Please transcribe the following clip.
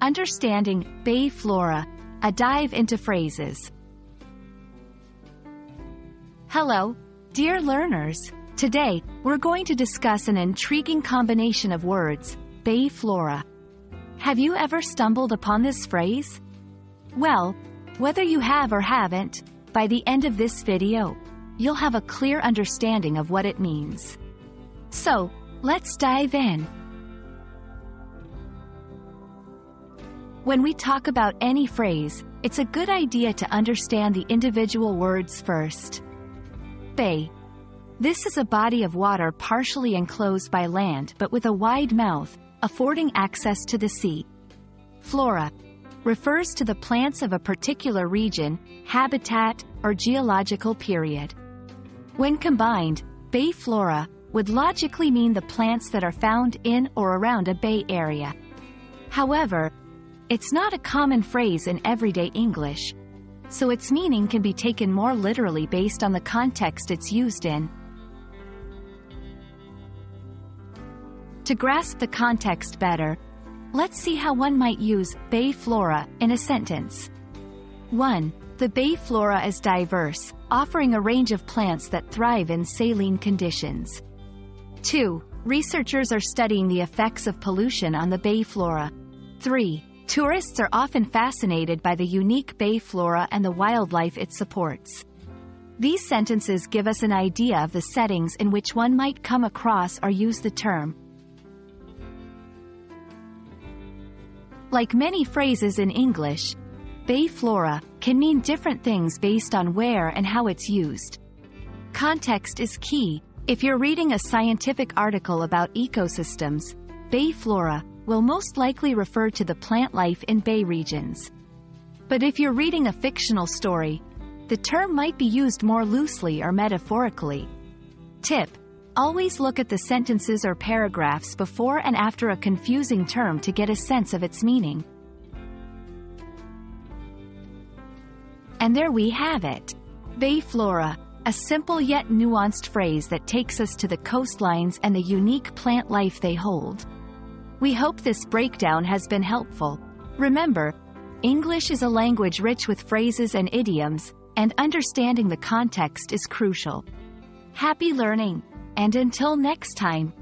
Understanding Bay Flora, a dive into phrases. Hello, dear learners. Today, we're going to discuss an intriguing combination of words, Bay Flora. Have you ever stumbled upon this phrase? Well, whether you have or haven't, by the end of this video, you'll have a clear understanding of what it means. So, let's dive in. When we talk about any phrase, it's a good idea to understand the individual words first. Bay. This is a body of water partially enclosed by land but with a wide mouth, affording access to the sea. Flora refers to the plants of a particular region, habitat, or geological period. When combined, bay flora would logically mean the plants that are found in or around a bay area. However, it's not a common phrase in everyday English, so its meaning can be taken more literally based on the context it's used in. To grasp the context better, let's see how one might use bay flora in a sentence. 1. The bay flora is diverse, offering a range of plants that thrive in saline conditions. 2. Researchers are studying the effects of pollution on the bay flora. 3. Tourists are often fascinated by the unique bay flora and the wildlife it supports. These sentences give us an idea of the settings in which one might come across or use the term. Like many phrases in English, bay flora can mean different things based on where and how it's used. Context is key. If you're reading a scientific article about ecosystems, bay flora will most likely refer to the plant life in bay regions. But if you're reading a fictional story, the term might be used more loosely or metaphorically. Tip: always look at the sentences or paragraphs before and after a confusing term to get a sense of its meaning. And there we have it. Bay flora, a simple yet nuanced phrase that takes us to the coastlines and the unique plant life they hold. We hope this breakdown has been helpful. Remember, English is a language rich with phrases and idioms, and understanding the context is crucial. Happy learning, and until next time.